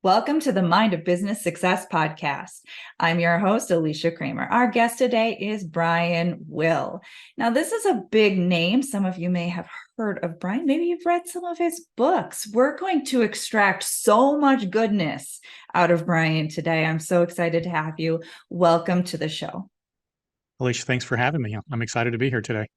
Welcome to the Mind of Business Success podcast. I'm your host, Alicia Kramer. Our guest today is Brian Will. Now, this is a big name. Some of you may have heard of Brian. Maybe you've read some of his books. We're going to extract so much goodness out of Brian today. I'm so excited to have you. Welcome to the show. Alicia, thanks for having me. I'm excited to be here today.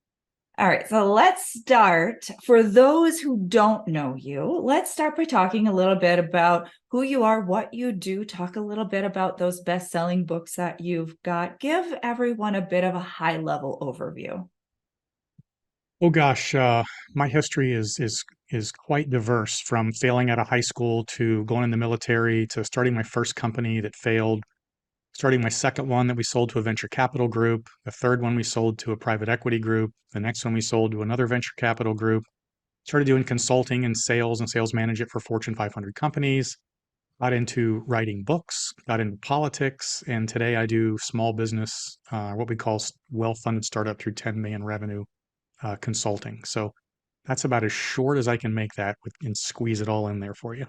All right, so let's start. For those who don't know you, let's start by talking a little bit about who you are, what you do. Talk a little bit about those best-selling books that you've got. Give everyone a bit of a high-level overview. Oh gosh, my history is quite diverse, from failing out of high school to going in the military to starting my first company that failed, starting my second one that we sold to a venture capital group, the third one we sold to a private equity group, the next one we sold to another venture capital group. Started doing consulting and sales management for Fortune 500 companies. Got into writing books, got into politics, and today I do small business, what we call well-funded startup through 10 million revenue consulting. So that's about as short as I can make that and squeeze it all in there for you.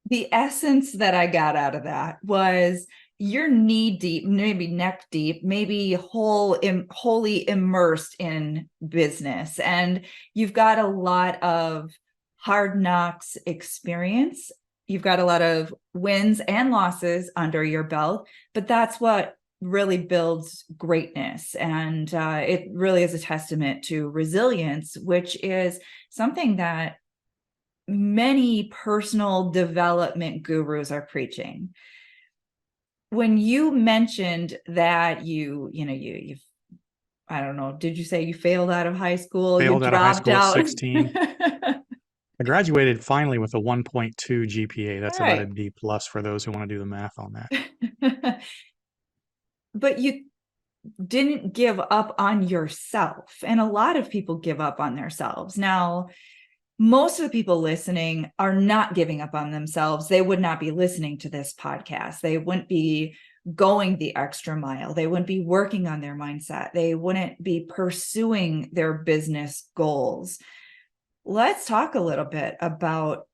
The essence that I got out of that was you're knee deep, maybe neck deep, maybe wholly immersed in business. And you've got a lot of hard knocks experience. You've got a lot of wins and losses under your belt, but that's what really builds greatness. And it really is a testament to resilience, which is something that many personal development gurus are preaching. When you mentioned that you've I don't know, did you say you failed out of high school? You Failed out of high dropped school at out? 16. I graduated finally with a 1.2 GPA. All That's about a right. D plus for those who want to do the math on that. But you didn't give up on yourself. And a lot of people give up on themselves. Now, most of the people listening are not giving up on themselves. They would not be listening to this podcast. They wouldn't be going the extra mile. They wouldn't be working on their mindset. They wouldn't be pursuing their business goals. Let's talk a little bit about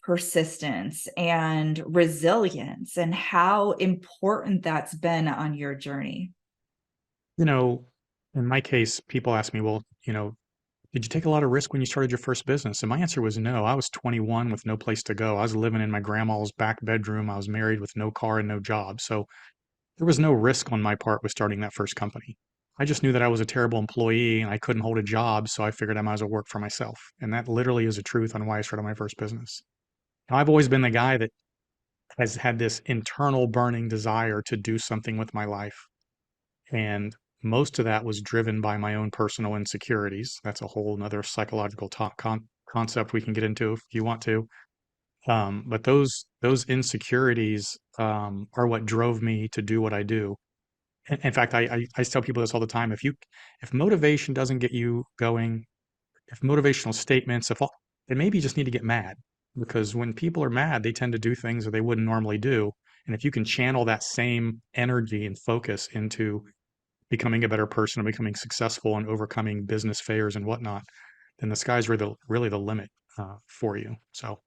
persistence and resilience and how important that's been on your journey. You know, in my case, people ask me, well, did you take a lot of risk when you started your first business? And my answer was no. I was 21 with no place to go. I was living in my grandma's back bedroom. I was married with no car and no job. So there was no risk on my part with starting that first company. I just knew that I was a terrible employee and I couldn't hold a job. So I figured I might as well work for myself. And that literally is the truth on why I started my first business. Now, I've always been the guy that has had this internal burning desire to do something with my life. And most of that was driven by my own personal insecurities. That's a whole nother psychological concept we can get into if you want to. But those insecurities are what drove me to do what I do. In fact, I tell people this all the time. If motivation doesn't get you going, if motivational statements, then maybe you just need to get mad, because when people are mad, they tend to do things that they wouldn't normally do. And if you can channel that same energy and focus into becoming a better person and becoming successful and overcoming business failures and whatnot, then the sky's really the limit for you. So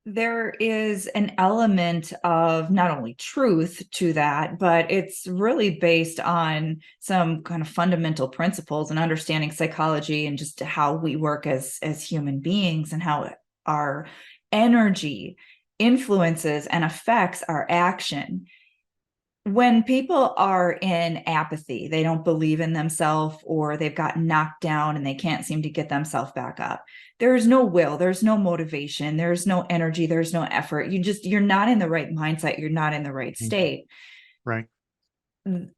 There is an element of not only truth to that, but it's really based on some kind of fundamental principles and understanding psychology and just how we work as human beings and how our energy influences and affects our action. When people are in apathy, they don't believe in themselves, or they've got knocked down and they can't seem to get themselves back up. There's no will, there's no motivation, there's no energy, there's no effort. You're not in the right mindset, you're not in the right state. right.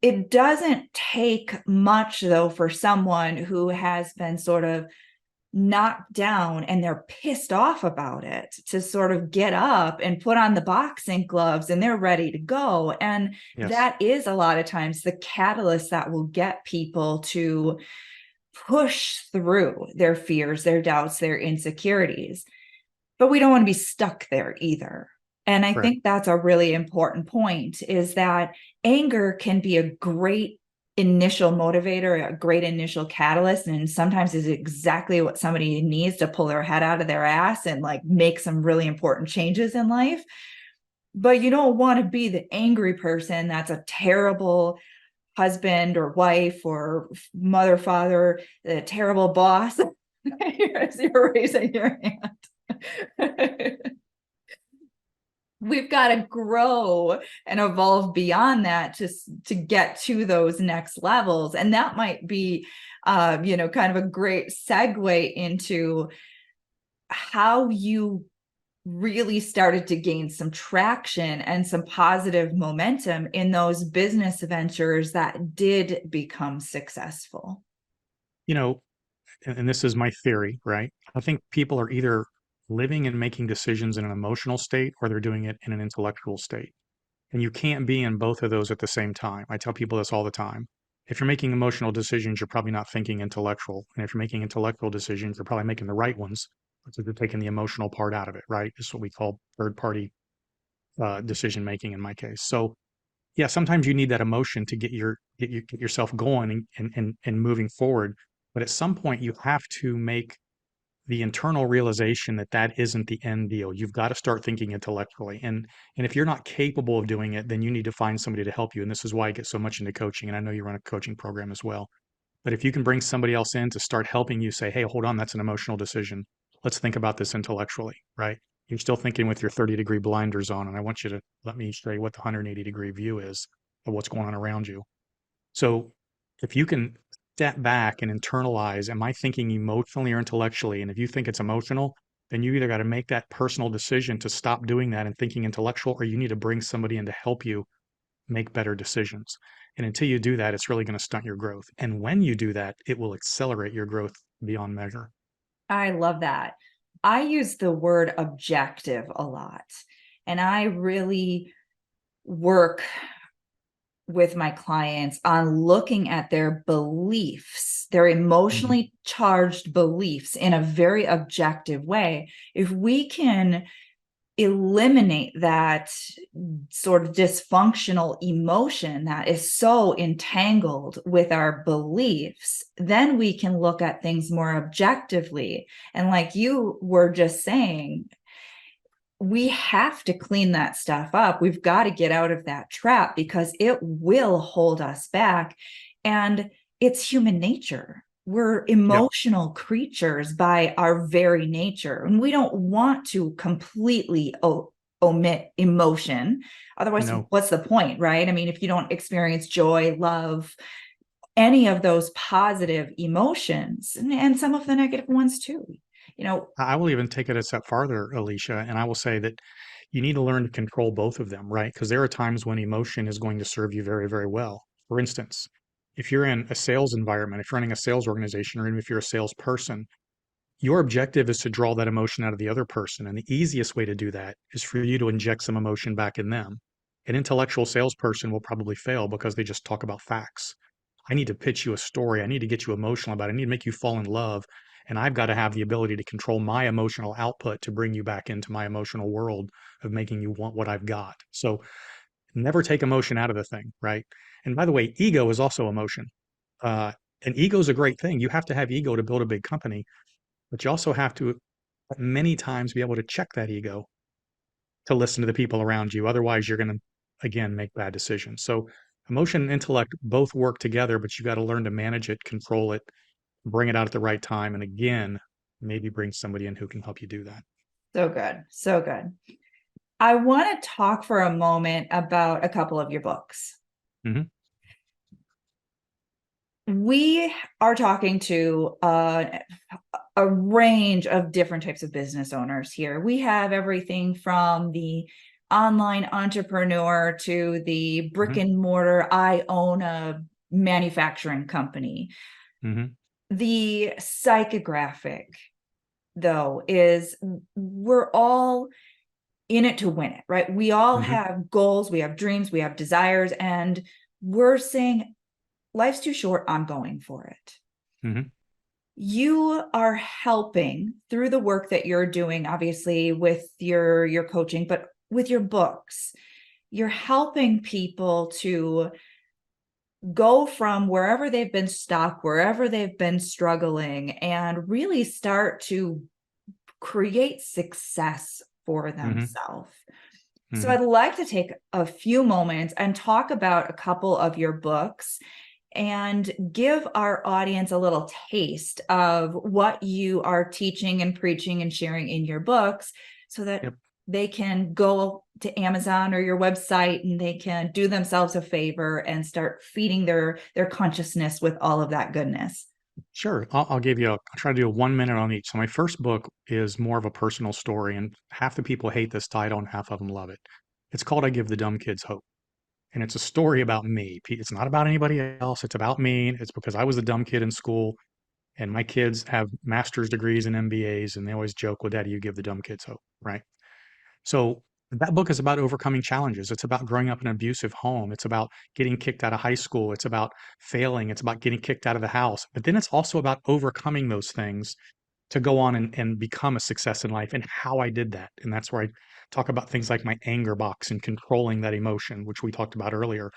It doesn't take much, though, for someone who has been sort of knocked down and they're pissed off about it to sort of get up and put on the boxing gloves and they're ready to go. And Yes. that is a lot of times the catalyst that will get people to push through their fears, their doubts, their insecurities. But we don't want to be stuck there either. And I Correct. think that's a really important point, is that anger can be a great initial motivator, a great initial catalyst, and sometimes is exactly what somebody needs to pull their head out of their ass and like make some really important changes in life. But you don't want to be the angry person that's a terrible husband or wife or mother, father, a terrible boss. You're raising your hand. We've got to grow and evolve beyond that to get to those next levels. And that might be, kind of a great segue into how you really started to gain some traction and some positive momentum in those business ventures that did become successful. You know, and this is my theory, right? I think people are either living and making decisions in an emotional state or they're doing it in an intellectual state. And you can't be in both of those at the same time. I tell people this all the time. If you're making emotional decisions, you're probably not thinking intellectual. And if you're making intellectual decisions, you're probably making the right ones because you're taking the emotional part out of it, right? This is what we call third party decision making in my case. So yeah, sometimes you need that emotion to get yourself going and moving forward. But at some point, you have to make the internal realization that that isn't the end deal. You've got to start thinking intellectually. And if you're not capable of doing it, then you need to find somebody to help you. And this is why I get so much into coaching. And I know you run a coaching program as well. But if you can bring somebody else in to start helping you say, hey, hold on, that's an emotional decision. Let's think about this intellectually, right? You're still thinking with your 30-degree blinders on. And I want you to let me show you what the 180-degree view is of what's going on around you. So if you can step back and internalize, am I thinking emotionally or intellectually? And if you think it's emotional, then you either got to make that personal decision to stop doing that and thinking intellectual, or you need to bring somebody in to help you make better decisions. And until you do that, it's really going to stunt your growth. And when you do that, it will accelerate your growth beyond measure. I love that. I use the word objective a lot, and I really work with my clients on looking at their beliefs, their Mhm. emotionally charged beliefs in a very objective way. If we can eliminate that sort of dysfunctional emotion that is so entangled with our beliefs, then we can look at things more objectively. And like you were just saying, we have to clean that stuff up. We've got to get out of that trap because it will hold us back. And it's human nature. We're Yep. emotional creatures by our very nature. And we don't want to completely omit emotion. Otherwise, No. what's the point, right? I mean, if you don't experience joy, love, any of those positive emotions, and some of the negative ones too, you know, I will even take it a step farther, Alicia, and I will say that you need to learn to control both of them, right? Because there are times when emotion is going to serve you very, very well. For instance, if you're in a sales environment, if you're running a sales organization, or even if you're a salesperson, your objective is to draw that emotion out of the other person. And the easiest way to do that is for you to inject some emotion back in them. An intellectual salesperson will probably fail because they just talk about facts. I need to pitch you a story. I need to get you emotional about it. I need to make you fall in love. And I've got to have the ability to control my emotional output to bring you back into my emotional world of making you want what I've got. So never take emotion out of the thing, right? And by the way, ego is also emotion. Uh, and ego is a great thing. You have to have ego to build a big company, but you also have to many times be able to check that ego to listen to the people around you. Otherwise, you're going to, again, make bad decisions. So emotion and intellect both work together, but you got to learn to manage it, control it, bring it out at the right time. And again, maybe bring somebody in who can help you do that. so good. So good. I want to talk for a moment about a couple of your books. Hmm. We are talking to a range of different types of business owners here. We have everything from the online entrepreneur to the brick Hmm. and mortar, I own a manufacturing company. Hmm. The psychographic, though, is we're all in it to win it, right? We all Hmm. have goals, we have dreams, we have desires, and we're saying, life's too short, I'm going for it. Hmm. You are helping through the work that you're doing, obviously with your coaching, but with your books, you're helping people to go from wherever they've been stuck, wherever they've been struggling, and really start to create success for Hmm. themselves. So Hmm. I'd like to take a few moments and talk about a couple of your books and give our audience a little taste of what you are teaching and preaching and sharing in your books so that Yep. they can go to Amazon or your website and they can do themselves a favor and start feeding their consciousness with all of that goodness. Sure. I'll give you I'll try to do a 1 minute on each. So my first book is more of a personal story, and half the people hate this title and half of them love it. It's called I Give the Dumb Kids Hope. And it's a story about me. It's not about anybody else. It's about me. It's because I was a dumb kid in school, and my kids have master's degrees and MBAs, and they always joke, well, Daddy, you give the dumb kids hope, right? So that book is about overcoming challenges. It's about growing up in an abusive home. It's about getting kicked out of high school. It's about failing. It's about getting kicked out of the house. But then it's also about overcoming those things to go on and become a success in life and how I did that. And that's where I talk about things like my anger box and controlling that emotion, which we talked about earlier.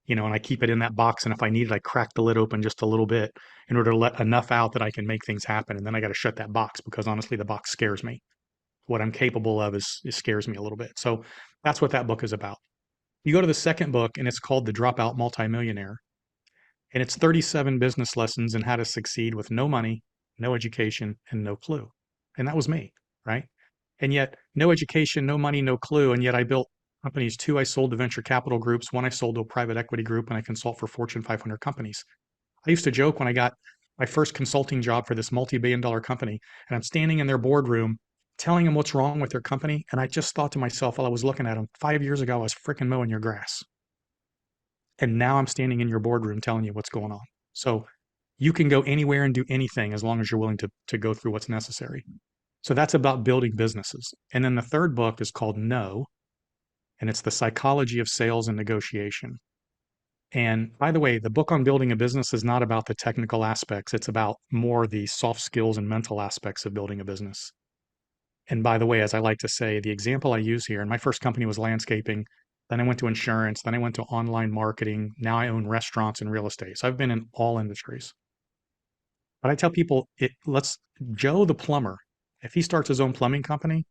And I keep it in that box. And if I need it, I crack the lid open just a little bit in order to let enough out that I can make things happen. And then I got to shut that box because honestly, the box scares me. What I'm capable of is scares me a little bit. So that's what that book is about. You go to the second book, and it's called The Dropout Multi-Millionaire. And it's 37 business lessons in how to succeed with no money, no education, and no clue. And that was me, right? And yet, no education, no money, no clue. And yet, I built companies. Two, I sold to venture capital groups. One, I sold to a private equity group, and I consult for Fortune 500 companies. I used to joke when I got my first consulting job for this multi-billion-dollar company, and I'm standing in their boardroom telling them what's wrong with their company. And I just thought to myself while I was looking at them, 5 years ago, I was freaking mowing your grass. And now I'm standing in your boardroom telling you what's going on. So you can go anywhere and do anything as long as you're willing to go through what's necessary. So that's about building businesses. And then the third book is called No, and it's the psychology of sales and negotiation. And by the way, the book on building a business is not about the technical aspects. It's about more the soft skills and mental aspects of building a business. And by the way, as I like to say, the example I use here, and my first company was landscaping. Then I went to insurance. Then I went to online marketing. Now I own restaurants and real estate. So I've been in all industries. But I tell people, Joe the plumber, if he starts his own plumbing company,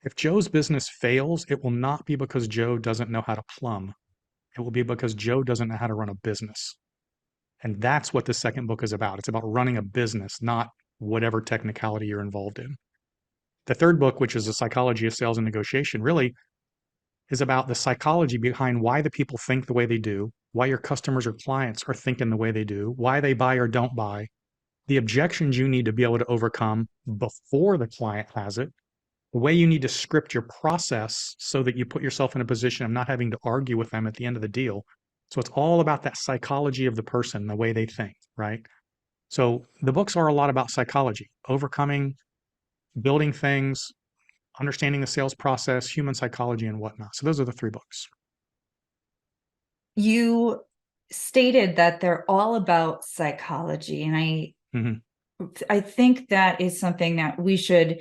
if Joe's business fails, it will not be because Joe doesn't know how to plumb. It will be because Joe doesn't know how to run a business. And that's what the second book is about. It's about running a business, not whatever technicality you're involved in. The third book, which is the psychology of sales and negotiation, really is about the psychology behind why the people think the way they do, why your customers or clients are thinking the way they do, why they buy or don't buy, the objections you need to be able to overcome before the client has it, the way you need to script your process so that you put yourself in a position of not having to argue with them at the end of the deal. So it's all about that psychology of the person, the way they think, right? So the books are a lot about psychology, overcoming, building things, understanding the sales process, human psychology, and whatnot. So those are the three books. You stated that they're all about psychology, and Hmm. I think that is something that we should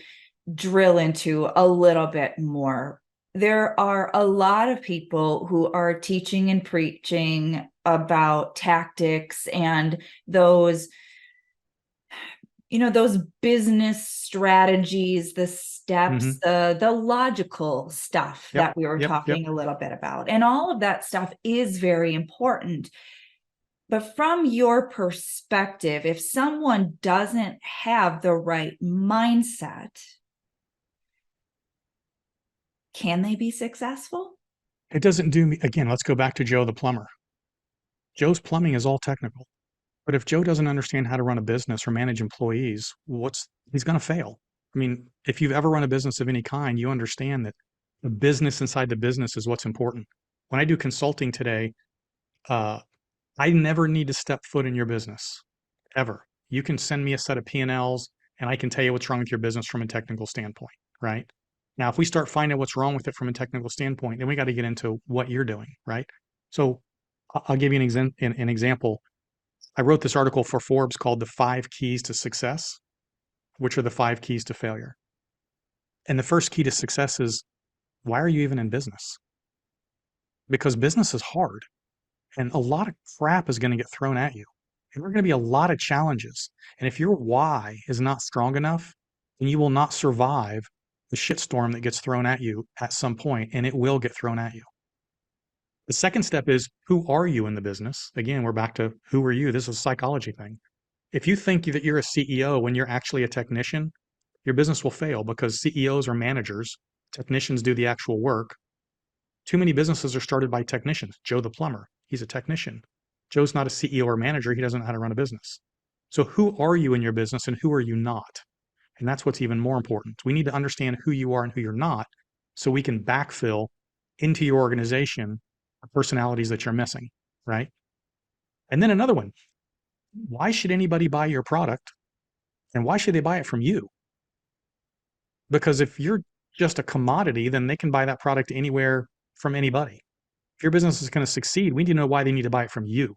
drill into a little bit more. There are a lot of people who are teaching and preaching about tactics and those, those business strategies, the steps, Hmm. the logical stuff Yep. that we were Yep. Yep. talking a little bit about. And all of that stuff is very important. But from your perspective, if someone doesn't have the right mindset, can they be successful? It doesn't do me again. Let's go back to Joe the plumber. Joe's plumbing is all technical. But if Joe doesn't understand how to run a business or manage employees, he's going to fail. I mean, if you've ever run a business of any kind, you understand that the business inside the business is what's important. When I do consulting today, uh, I never need to step foot in your business ever. You can send me a set of P&Ls and I can tell you what's wrong with your business from a technical standpoint, right? Now, if we start finding what's wrong with it from a technical standpoint, then we got to get into what you're doing, right? So I'll give you an example. I wrote this article for Forbes called The Five Keys to Success, which are the five keys to failure. And the first key to success is, why are you even in business? Because business is hard. And a lot of crap is going to get thrown at you. And there are going to be a lot of challenges. And if your why is not strong enough, then you will not survive the shitstorm that gets thrown at you at some point, and it will get thrown at you. The second step is, who are you in the business? Again, we're back to who are you? This is a psychology thing. If you think that you're a CEO when you're actually a technician, your business will fail because CEOs are managers, technicians do the actual work. Too many businesses are started by technicians. Joe the plumber, he's a technician. Joe's not a CEO or manager. He doesn't know how to run a business. So who are you in your business and who are you not? And that's what's even more important. We need to understand who you are and who you're not so we can backfill into your organization the personalities that you're missing, right? And then another one, why should anybody buy your product and why should they buy it from you? Because if you're just a commodity, then they can buy that product anywhere from anybody. If your business is going to succeed, we need to know why they need to buy it from you.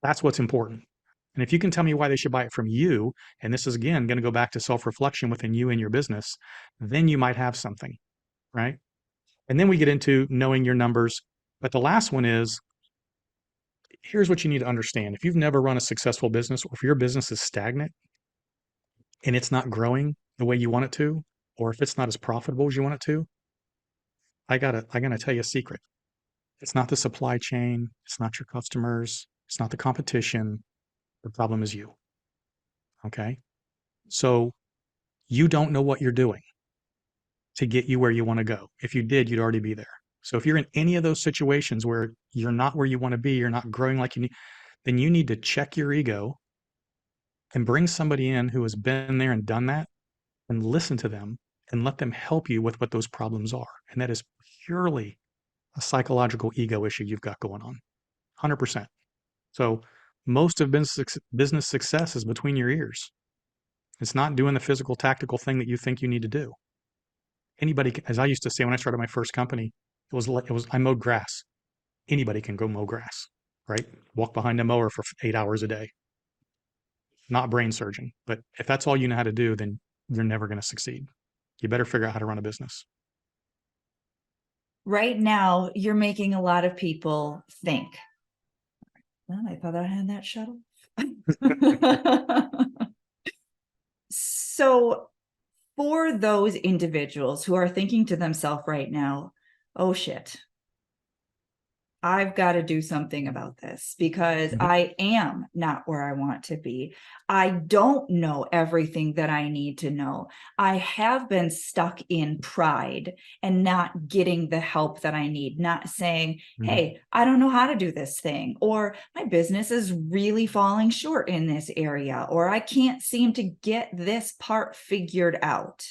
That's what's important. And if you can tell me why they should buy it from you, and this is again going to go back to self-reflection within you and your business, then you might have something, right? And then we get into knowing your numbers. But the last one is, here's what you need to understand. If you've never run a successful business, or if your business is stagnant and it's not growing the way you want it to, or if it's not as profitable as you want it to, I'm gonna tell you a secret. It's not the supply chain, it's not your customers, it's not the competition. The problem is you. Okay. So you don't know what you're doing to get you where you want to go. If you did, you'd already be there. So if you're in any of those situations where you're not where you want to be, you're not growing like you need, then you need to check your ego and bring somebody in who has been there and done that and listen to them and let them help you with what those problems are. And that is purely a psychological ego issue you've got going on. 100%. So most of business success is between your ears. It's not doing the physical, tactical thing that you think you need to do. Anybody, as I used to say when I started my first company, I mowed grass. Anybody can go mow grass, right? Walk behind a mower for 8 hours a day. Not brain surgeon, but if that's all you know how to do, then you're never going to succeed. You better figure out how to run a business. Right now, you're making a lot of people think. Well, I thought I had that shut off. So for those individuals who are thinking to themselves right now, oh shit, I've got to do something about this because I am not where I want to be. I don't know everything that I need to know. I have been stuck in pride and not getting the help that I need, not saying, hey, I don't know how to do this thing, or my business is really falling short in this area, or I can't seem to get this part figured out.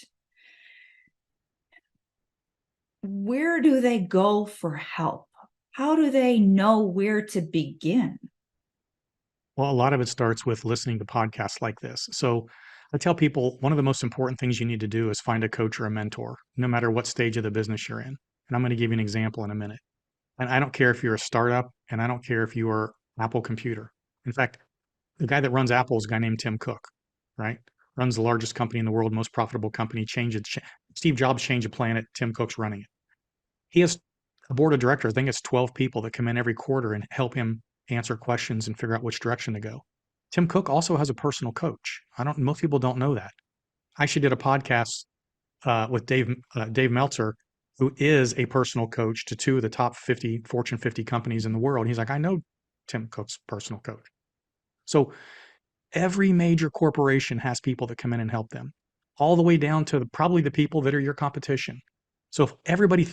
Where do they go for help? How do they know where to begin? Well, a lot of it starts with listening to podcasts like this. So I tell people one of the most important things you need to do is find a coach or a mentor, no matter what stage of the business you're in. And I'm going to give you an example in a minute. And I don't care if you're a startup, and I don't care if you are Apple Computer. In fact, the guy that runs Apple is a guy named Tim Cook, right? Runs the largest company in the world, most profitable company. Steve Jobs changed the planet. Tim Cook's running it. He has a board of directors. I think it's 12 people that come in every quarter and help him answer questions and figure out which direction to go. Tim Cook also has a personal coach. Most people don't know that. I actually did a podcast with Dave Meltzer, who is a personal coach to two of the top 50 Fortune 50 companies in the world. He's like, I know Tim Cook's personal coach. So every major corporation has people that come in and help them, all the way down to probably the people that are your competition. So if everybody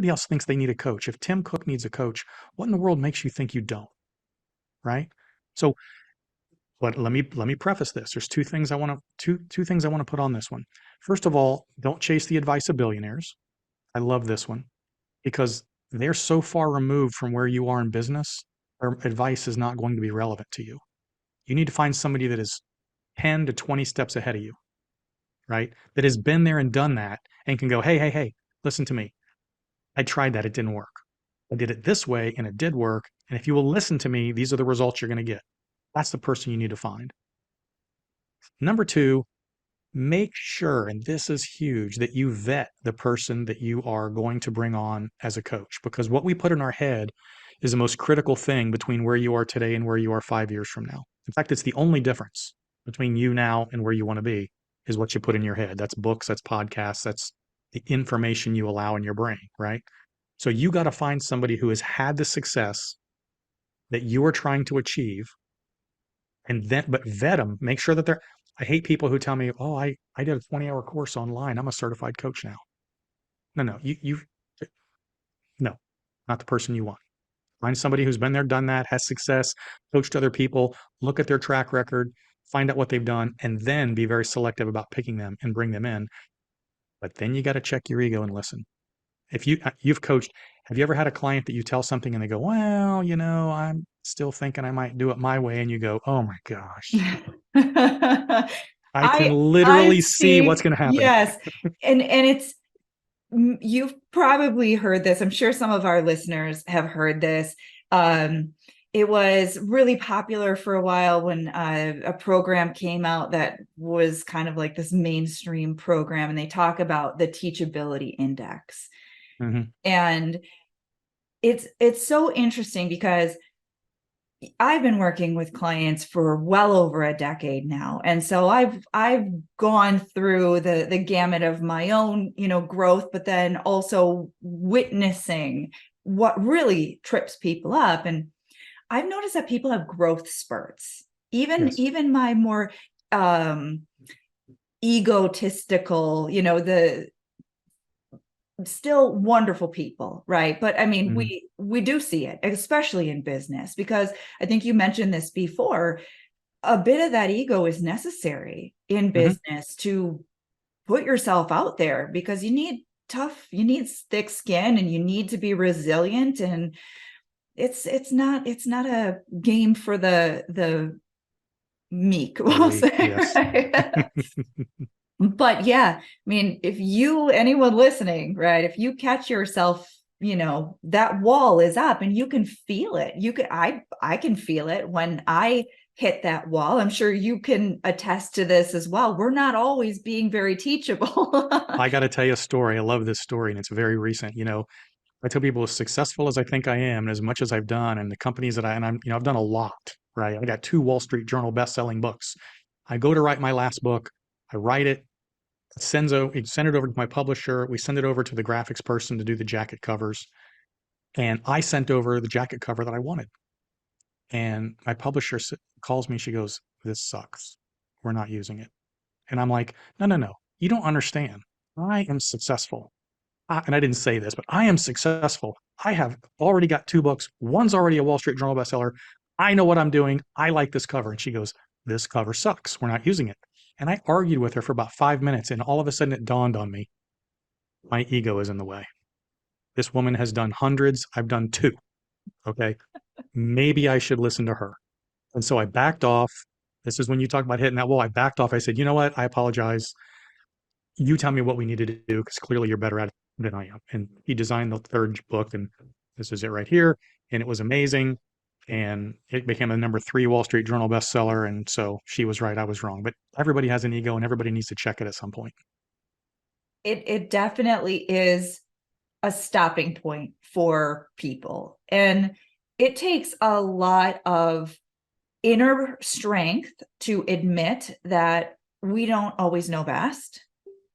else thinks they need a coach, if Tim Cook needs a coach, what in the world makes you think you don't? Right? So, but let me preface this. There's two things I want to put on this one. First of all, don't chase the advice of billionaires. I love this one because they're so far removed from where you are in business, their advice is not going to be relevant to you. You need to find somebody that is 10 to 20 steps ahead of you, right? That has been there and done that and can go, hey, listen to me. I tried that. It didn't work. I did it this way and it did work. And if you will listen to me, these are the results you're going to get. That's the person you need to find. Number two, make sure, and this is huge, that you vet the person that you are going to bring on as a coach. Because what we put in our head is the most critical thing between where you are today and where you are 5 years from now. In fact, it's the only difference between you now and where you want to be is what you put in your head. That's books, that's podcasts, that's the information you allow in your brain, right? So you got to find somebody who has had the success that you are trying to achieve, and then but vet them, make sure that they're. I hate people who tell me, "Oh, I did a 20-hour course online. I'm a certified coach now." No, no, you no, not the person you want. Find somebody who's been there, done that, has success, coached other people, look at their track record, find out what they've done, and then be very selective about picking them and bring them in. But then you got to check your ego and listen. If you've coached, have you ever had a client that you tell something and they go, "Well, I'm still thinking I might do it my way," and you go, "Oh my gosh, I can I literally see what's see, going to happen." yes. And it's, you've probably heard this. I'm sure some of our listeners have heard this. It was really popular for a while when a program came out that was kind of like this mainstream program, and they talk about the Teachability Index. Hmm. And it's so interesting because I've been working with clients for well over a decade now. And so I've gone through the gamut of my own, growth, but then also witnessing what really trips people up. And I've noticed that people have growth spurts. Yes. Even my more um egotistical, the still wonderful people, right? But I mean, Hmm. we do see it, especially in business, because I think you mentioned this before. A bit of that ego is necessary in Hmm. business to put yourself out there, because you need thick skin, and you need to be resilient. And it's not a game for the meek, The we'll weak, say. yes. Right? But yeah, I mean, if anyone listening, right, if you catch yourself, that wall is up and you can feel it. I can feel it when I hit that wall. I'm sure you can attest to this as well. We're not always being very teachable. I got to tell you a story. I love this story, and it's very recent. I tell people, as successful as I think I am, and as much as I've done, and the companies that I've done a lot, right? I got 2 Wall Street Journal best-selling books. I go to write my last book. I write it, send it over to my publisher. We send it over to the graphics person to do the jacket covers. And I sent over the jacket cover that I wanted. And my publisher calls me. She goes, "This sucks. We're not using it." And I'm like, "No, no, no. You don't understand. I am successful. And I didn't say this, but I am successful. I have already got 2 books. One's already a Wall Street Journal bestseller. I know what I'm doing. I like this cover." And she goes, "This cover sucks. We're not using it." And I argued with her for about 5 minutes. And all of a sudden it dawned on me, my ego is in the way. This woman has done hundreds. I've done 2. Okay. Maybe I should listen to her. And so I backed off. This is when you talk about hitting that wall. I backed off. I said, "You know what? I apologize. You tell me what we need to do, because clearly you're better at it than I am." And he designed the 3rd book, and this is it right here. And it was amazing. And it became a #3 Wall Street Journal bestseller. And so she was right. I was wrong. But everybody has an ego, and everybody needs to check it at some point. It definitely is a stopping point for people. And it takes a lot of inner strength to admit that we don't always know best,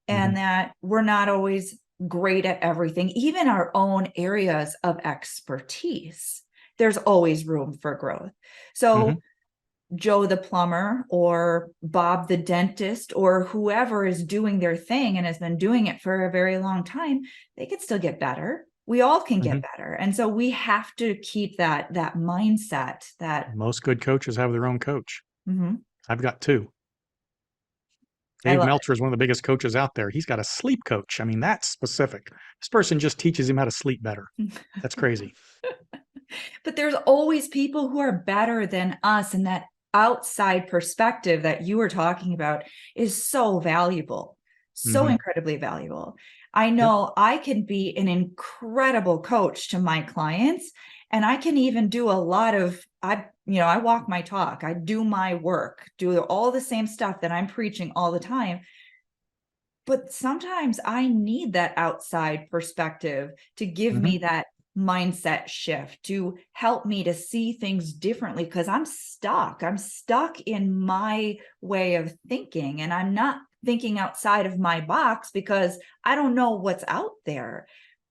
and Hmm. that we're not always great at everything, even our own areas of expertise. There's always room for growth. Hmm. So Joe the plumber or Bob the dentist or whoever is doing their thing and has been doing it for a very long time, they could still get better. We all can Hmm. get better. And so we have to keep that mindset that Most good coaches have their own coach. mhm, I've got 2. I Dave love Meltzer is one of the biggest coaches out there. He's got a sleep coach. I mean, that's specific. This person just teaches him how to sleep better. it. That's crazy. But there's always people who are better than us, and that outside perspective that you were talking about is so valuable, so Hmm. incredibly valuable. I Yep. know I can be an incredible coach to my clients, and I can even do a lot of I walk my talk, I do my work, do all the same stuff that I'm preaching all the time. But sometimes I need that outside perspective to give Hmm. me that mindset shift to help me to see things differently, because I'm stuck. I'm stuck in my way of thinking, and I'm not thinking outside of my box because I don't know what's out there.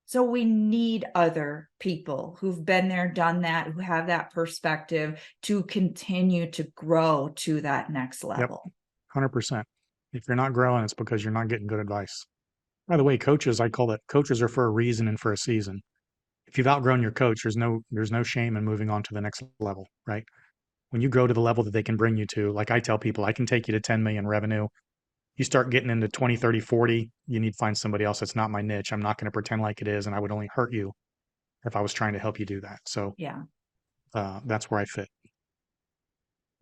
So we need other people who've been there, done that, who have that perspective to continue to grow to that next Yep, level. 100%. If you're not growing, it's because you're not getting good advice. By the way, coaches, I call it coaches are for a reason and for a season. If you've outgrown your coach, there's no shame in moving on to the next level, right? When you grow to the level that they can bring you to, like I tell people, I can take you to 10 million revenue. You start getting into 20, 30, 40, you need to find somebody else. It's not my niche. I'm not going to pretend like it is, and I would only hurt you if I was trying to help you do that. So Yeah. that's where I fit.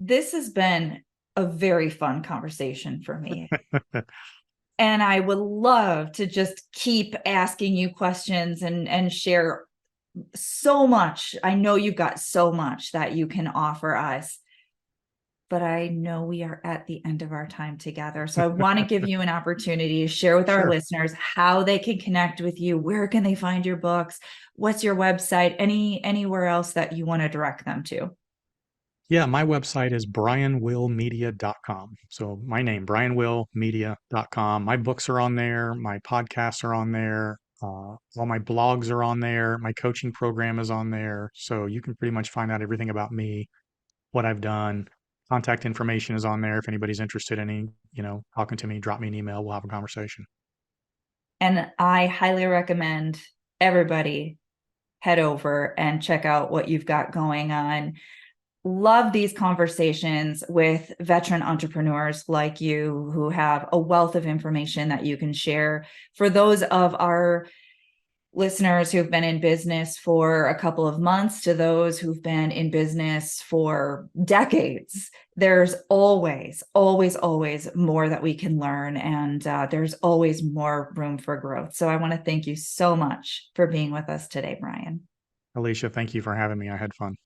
This has been a very fun conversation for me. And I would love to just keep asking you questions and share so much. I know you've got so much that you can offer us, but I know we are at the end of our time together. So I want to give you an opportunity to share with our Sure. listeners how they can connect with you. Where can they find your books? What's your website? Anywhere else that you want to direct them to? Yeah, my website is brianwillmedia.com. So my name, brianwillmedia.com. My books are on there. My podcasts are on there. All my blogs are on there. My coaching program is on there. So you can pretty much find out everything about me, what I've done. Contact information is on there. If anybody's interested in any, talking to me, drop me an email. We'll have a conversation. And I highly recommend everybody head over and check out what you've got going on. Love these conversations with veteran entrepreneurs like you who have a wealth of information that you can share. For those of our listeners who've been in business for a couple of months to those who've been in business for decades, there's always, always, always more that we can learn. And there's always more room for growth. So I want to thank you so much for being with us today, Brian. Alicia, thank you for having me. I had fun.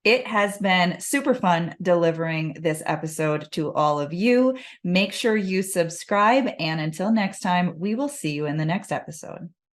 It has been super fun delivering this episode to all of you. Make sure you subscribe. And until next time, we will see you in the next episode.